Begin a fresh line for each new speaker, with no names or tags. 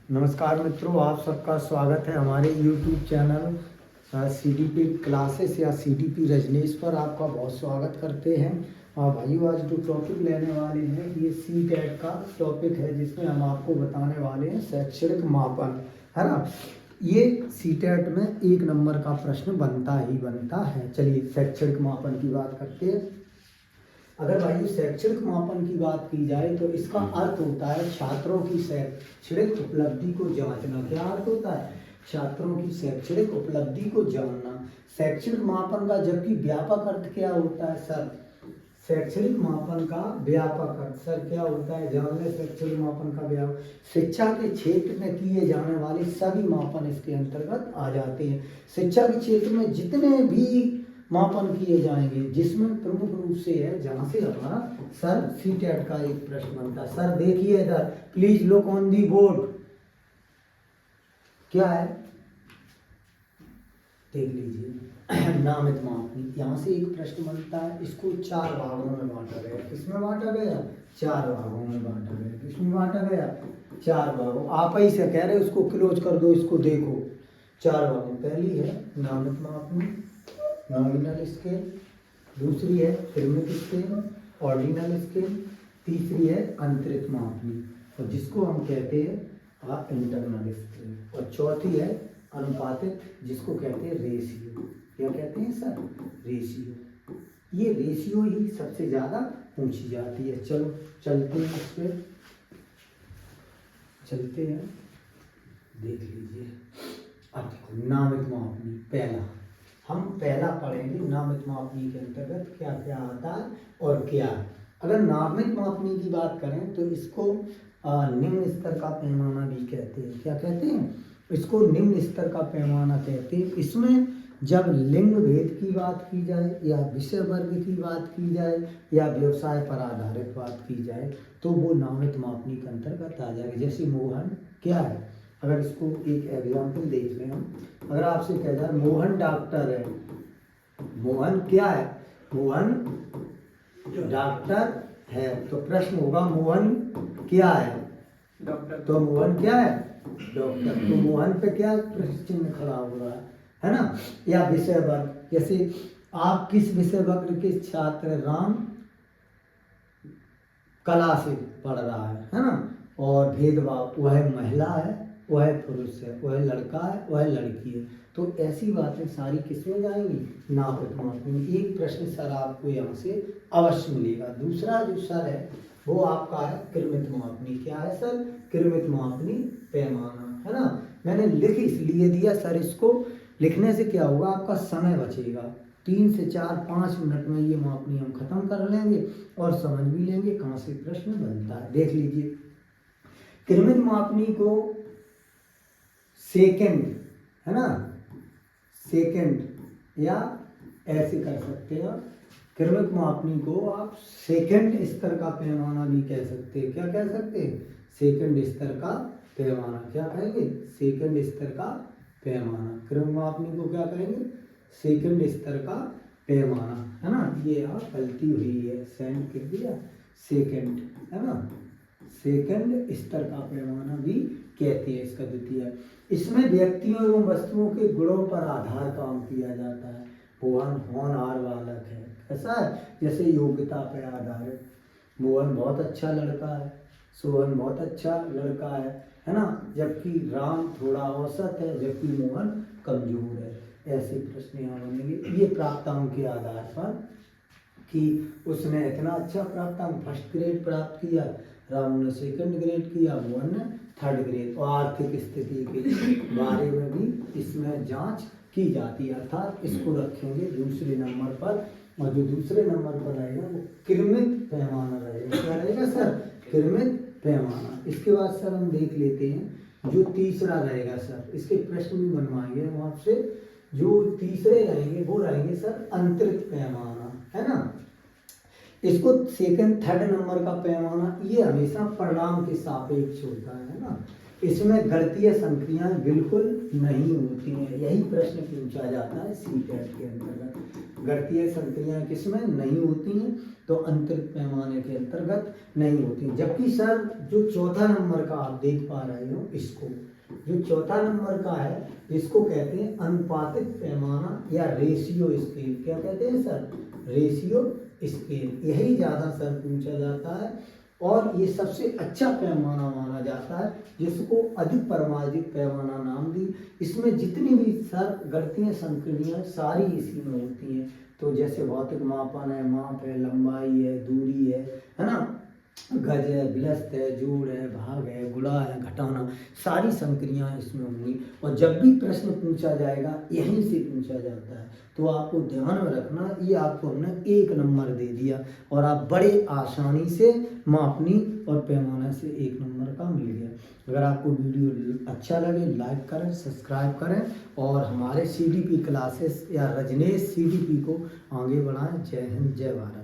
नमस्कार मित्रों, आप सबका स्वागत है हमारे YouTube चैनल CDP क्लासेस या CDP रजनीश पर। आपका बहुत स्वागत करते हैं। भाइयों, आज जो टॉपिक लेने वाले हैं ये CTET का टॉपिक है, जिसमें हम आपको बताने वाले हैं शैक्षणिक मापन, है ना। ये CTET में 1 नंबर का प्रश्न बनता ही बनता है। चलिए शैक्षणिक मापन की बात करते हैं। अगर भाई शैक्षणिक मापन की बात की जाए तो इसका अर्थ होता है छात्रों की शैक्षणिक उपलब्धि को जांचना। क्या अर्थ होता है? छात्रों की शैक्षणिक उपलब्धि को जानना। शैक्षणिक मापन का जबकि व्यापक अर्थ क्या होता है सर? शैक्षणिक मापन का व्यापक अर्थ सर क्या होता है? जान ले। शैक्षणिक मापन का व्यापक शिक्षा के क्षेत्र में किए जाने वाले सभी मापन इसके अंतर्गत आ जाते हैं। शिक्षा के क्षेत्र में जितने भी मापन किए जाएंगे, जिसमें प्रमुख रूप से है जहां से हमारा सर CTET का एक प्रश्न बनता है। सर देखिए इधर, please look on the board. क्या है देख लीजिए। नामित मापनी, यहाँ से एक प्रश्न बनता है। इसको 4 भागों में बांटा गया। किसमें बांटा गया? 4 भागों में बांटा गया। किसमें बांटा गया? 4 भागों। आप ही से कह रहे हो, इसको क्लोज कर दो, इसको देखो। 4 भागों। पहली है नामित मापनी, नॉमिनल स्केल। दूसरी है परिमित स्केल, ऑर्डिनल स्केल। तीसरी है अंतरिक्ष मापनी, और जिसको हम कहते हैं इंटरनल स्केल। और चौथी है अनुपातिक, जिसको कहते हैं रेशियो। क्या कहते हैं सर? रेशियो। ये रेशियो ही सबसे ज़्यादा पूछी जाती है। चलो चलते हैं, इस पर चलते हैं, देख लीजिए। अब देखो नामित मापनी। हम पहला पढ़ेंगे नामित मापनी के अंतर्गत क्या क्या आता है और क्या है। अगर नामित मापनी की बात करें तो इसको निम्न स्तर का पैमाना भी कहते हैं। क्या कहते हैं? इसको निम्न स्तर का पैमाना कहते हैं। इसमें जब लिंग भेद की बात की जाए, या विषय वर्ग की बात की जाए, या व्यवसाय पर आधारित बात की जाए, तो वो नामित मापनी के अंतर्गत आ जाएगा। जैसे मोहन क्या है? अगर इसको एक एग्जाम्पल देख लें हम, अगर आपसे कह जाए मोहन डॉक्टर है। मोहन क्या है? मोहन डॉक्टर है, तो प्रश्न होगा मोहन क्या है? डॉक्टर। तो मोहन क्या है? डॉक्टर। तो मोहन पे क्या प्रश्न चिन्ह खड़ा हो रहा है ना। या विषय वर्ग, जैसे आप किस विषय वर्ग के छात्र? राम कला से पढ़ रहा है ना। और भेदभाव, वह महिला है, वह पुरुष है, वह लड़का है, वह लड़की है। तो ऐसी बातें सारी किसमें जाएंगी? नामित मापनी में। एक प्रश्न सर आपको यहाँ से अवश्य मिलेगा। दूसरा जो सर है वो आपका है क्रमित मापनी। क्या है सर? क्रमित मापनी पैमाना, है ना। मैंने लिख इसलिए दिया सर, इसको लिखने से क्या होगा, आपका समय बचेगा। 3 से 4-5 मिनट में ये मापनी हम खत्म कर लेंगे और समझ भी लेंगे कहाँ से प्रश्न बनता है। देख लीजिए, क्रमित मापनी को सेकंड, है ना, सेकंड या ऐसे कर सकते हैं। क्रमित मापनी को आप सेकंड स्तर का पैमाना भी कह सकते हैं। क्या कह सकते हैं? सेकंड स्तर का पैमाना। क्या कहेंगे? सेकंड स्तर का पैमाना। क्रमित मापनी को क्या कहेंगे? सेकंड स्तर का पैमाना, है ना। ये यहाँ गलती हुई है, सेंड कर दिया, सेकंड, है ना। सेकंड स्तर का पैमाना भी कहते हैं इसका द्वितीय। इसमें व्यक्तियों एवं वस्तुओं के गुणों पर आधार काम किया जाता है। मोहन होनहार बालक है, ऐसा है। जैसे योग्यता पर आधारित, मोहन बहुत अच्छा लड़का है, सोहन बहुत अच्छा लड़का है ना। जबकि राम थोड़ा औसत है, जबकि मोहन कमजोर है। ऐसे प्रश्न यहाँ बनेंगे। ये प्राप्तांक के आधार पर कि उसने इतना अच्छा प्राप्तांक फर्स्ट ग्रेड प्राप्त किया, राम ने सेकंड ग्रेड किया, मोहन ने थर्ड ग्रेड। और आर्थिक स्थिति के बारे में भी इसमें जांच की जाती है, अर्थात इसको रखेंगे दूसरे नंबर पर। और जो दूसरे नंबर पर रहेगा वो क्रमित पैमाना रहेगा। क्या रहेगा सर? क्रमित पैमाना। इसके बाद सर हम देख लेते हैं जो तीसरा रहेगा सर, इसके प्रश्न भी बनवाएंगे हम आपसे। जो तीसरे रहेंगे वो रहेंगे सर अंतरिक्ष पैमाना, है ना। इसको सेकंड थर्ड नंबर का पैमाना ये हमेशा परिणाम के सापेक्ष होता है ना, इसमें गणितीय संक्रियाएं बिल्कुल नहीं होती हैं। यही प्रश्न पूछा जाता है सीटेट के अंतर्गत, गणितीय संक्रियाएं किसमें नहीं होती हैं, तो अंतरिक्ष पैमाने के अंतर्गत नहीं होती। जबकि सर जो चौथा नंबर का आप देख पा रहे हो, इसको जो चौथा नंबर का है इसको कहते हैं अनुपातिक पैमाना या रेशियो स्केल। क्या कहते हैं सर? Ratio scale. यही ज़्यादा सर पूछा जाता है और ये सबसे अच्छा पैमाना माना जाता है, जिसको अधिक परमाणिक पैमाना नाम दी। इसमें जितनी भी सर गणितीय संक्रियाएं सारी इसी में होती हैं। तो जैसे भौतिक मापन है, माप है, लंबाई है, दूरी है ना, गज है, व्यस्त है, जोड़ है, भाग है, गुणा है, घटाना, सारी संक्रियाएं इसमें होंगी। और जब भी प्रश्न पूछा जाएगा यहीं से पूछा जाता है, तो आपको ध्यान में रखना, ये आपको हमने 1 नंबर दे दिया और आप बड़े आसानी से मापनी और पैमाने से 1 नंबर का मिल गया। अगर आपको वीडियो अच्छा लगे लाइक करें, सब्सक्राइब करें और हमारे CDP क्लासेस या रजनेश CDP को आगे बढ़ाएं। जय हिंद, जय भारत।